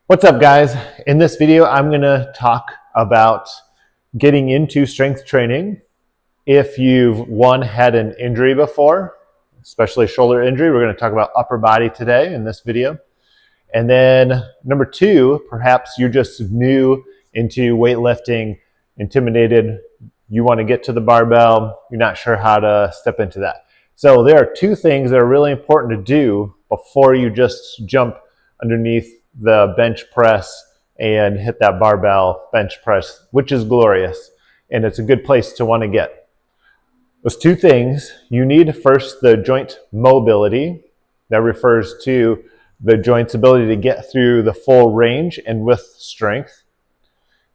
What's up, guys? In this video, I'm going to talk about getting into strength training. If you've had an injury before, especially shoulder injury, we're going to talk about upper body today in this video. And then number two, perhaps you're just new into weightlifting, intimidated, you want to get to the barbell, you're not sure how to step into that. So there are two things that are really important to do before you just jump underneath the bench press and hit that barbell bench press, which is glorious. And it's a good place to want to get. Those two things, you need first the joint mobility. That refers to the joint's ability to get through the full range and with strength.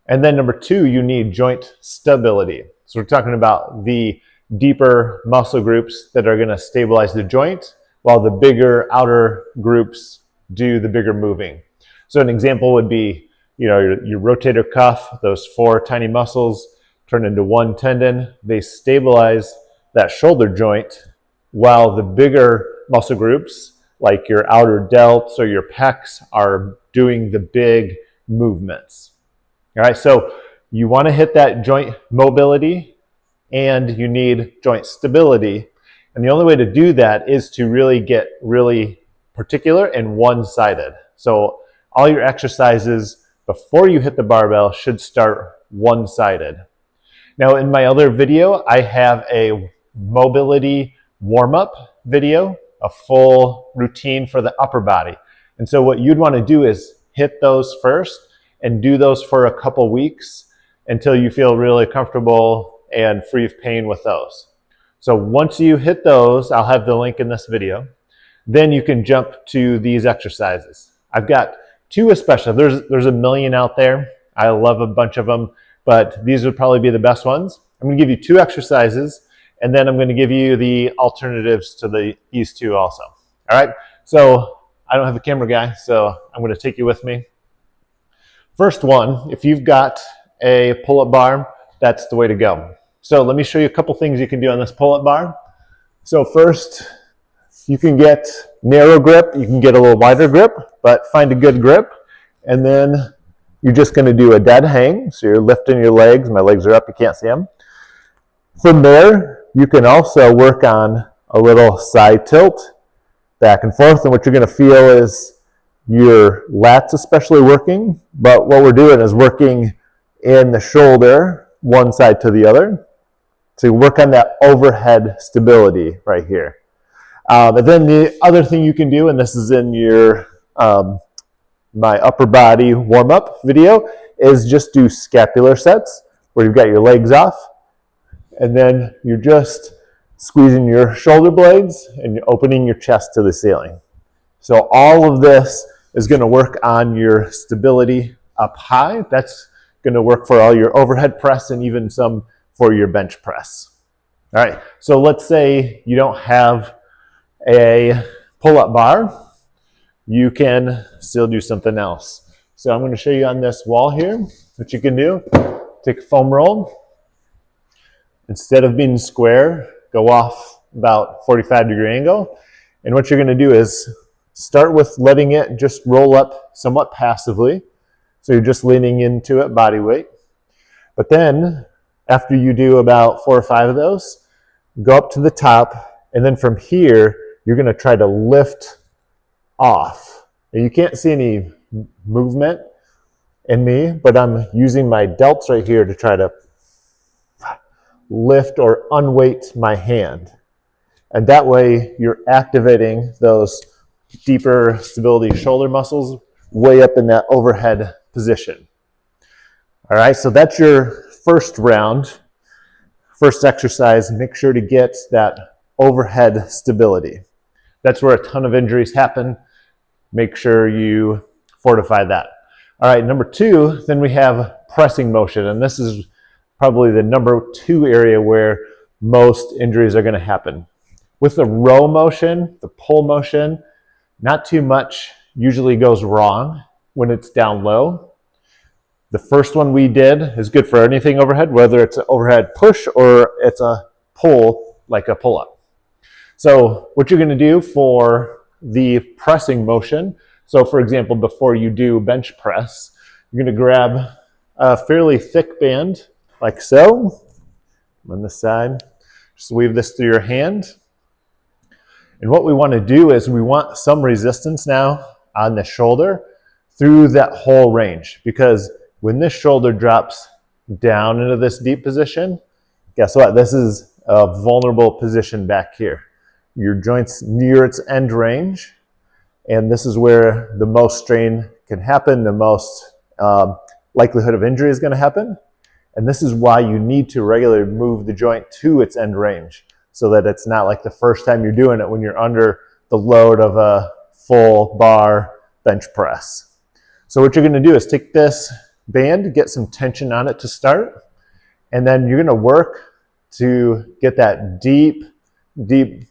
And then number two, you need joint stability. So we're talking about the deeper muscle groups that are going to stabilize the joint, while the bigger outer groups do the bigger moving. So an example would be, your rotator cuff, those four tiny muscles turn into one tendon. They stabilize that shoulder joint, while the bigger muscle groups, like your outer delts or your pecs, are doing the big movements. All right, so you want to hit that joint mobility and you need joint stability. And the only way to do that is to really get really particular and one-sided. So all your exercises before you hit the barbell should start one-sided. Now in my other video, I have a mobility warm-up video, a full routine for the upper body. And so what you'd want to do is hit those first and do those for a couple weeks until you feel really comfortable and free of pain with those. So once you hit those, I'll have the link in this video, then you can jump to these exercises. I've got two especially. There's a million out there. I love a bunch of them, but these would probably be the best ones. I'm going to give you two exercises, and then I'm going to give you the alternatives to these two also. All right? So I don't have a camera guy, so I'm going to take you with me. First one, if you've got a pull-up bar, that's the way to go. So let me show you a couple things you can do on this pull-up bar. So first, you can get narrow grip, you can get a little wider grip, but find a good grip. And then you're just going to do a dead hang. So you're lifting your legs. My legs are up, you can't see them. From there, you can also work on a little side tilt, back and forth. And what you're going to feel is your lats especially working, but what we're doing is working in the shoulder, one side to the other. So you work on that overhead stability right here. And then the other thing you can do, and this is in your my upper body warm-up video, is just do scapular sets where you've got your legs off, and then you're just squeezing your shoulder blades and you're opening your chest to the ceiling. So all of this is going to work on your stability up high. That's going to work for all your overhead press and even some for your bench press. All right, so let's say you don't have a pull-up bar. You can still do something else. So I'm going to show you on this wall here what you can do. Take a foam roll. Instead of being square, go off about 45-degree angle. And what you're going to do is start with letting it just roll up somewhat passively. So you're just leaning into it, body weight. But then, after you do about 4 or 5 of those, go up to the top, and then from here, you're going to try to lift off. And you can't see any movement in me, but I'm using my delts right here to try to lift or unweight my hand. And that way, you're activating those deeper stability shoulder muscles way up in that overhead position. All right, so that's your first round, first exercise. Make sure to get that overhead stability. That's where a ton of injuries happen. Make sure you fortify that. All right, number two, then we have pressing motion, and this is probably the number 2 area where most injuries are going to happen. With the row motion, the pull motion, not too much usually goes wrong when it's down low. The first one we did is good for anything overhead, whether it's an overhead push or it's a pull like a pull-up. So what you're going to do for the pressing motion, So for example, before you do bench press, you're going to grab a fairly thick band like so on this side. Just weave this through your hand. And what we want to do is we want some resistance now on the shoulder through that whole range, because when this shoulder drops down into this deep position, guess what? This is a vulnerable position back here. Your joint's near its end range, and this is where the most strain can happen, the most likelihood of injury is going to happen. And this is why you need to regularly move the joint to its end range, so that it's not like the first time you're doing it when you're under the load of a full bar bench press. So what you're going to do is take this band, get some tension on it to start, and then you're going to work to get that deep, deep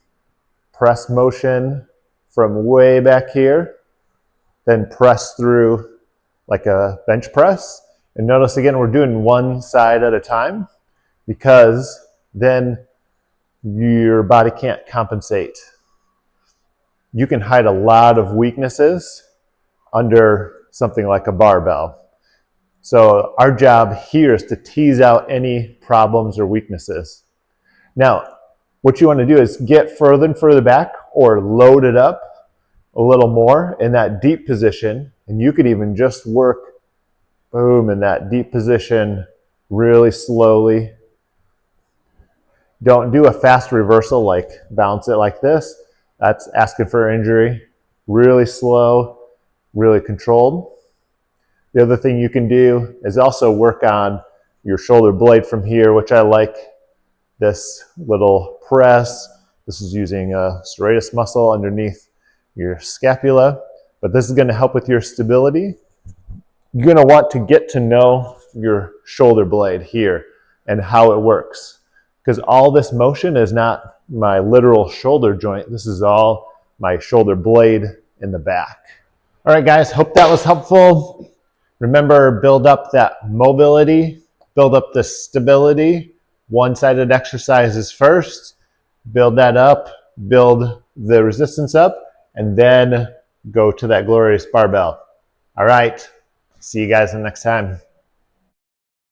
press motion from way back here, then press through like a bench press. And notice again, we're doing one side at a time, because then your body can't compensate. You can hide a lot of weaknesses under something like a barbell. So our job here is to tease out any problems or weaknesses. Now, what you want to do is get further and further back, or load it up a little more in that deep position. And you could even just work, boom, in that deep position really slowly. Don't do a fast reversal, like bounce it like this. That's asking for injury. Really slow, really controlled. The other thing you can do is also work on your shoulder blade from here, which I like this little press. This is using a serratus muscle underneath your scapula, but this is going to help with your stability. You're going to want to get to know your shoulder blade here and how it works, because all this motion is not my literal shoulder joint. This is all my shoulder blade in the back. All right, guys, hope that was helpful. Remember, build up that mobility, build up the stability. One-sided exercises first, build that up, build the resistance up, and then go to that glorious barbell. All right, see you guys the next time.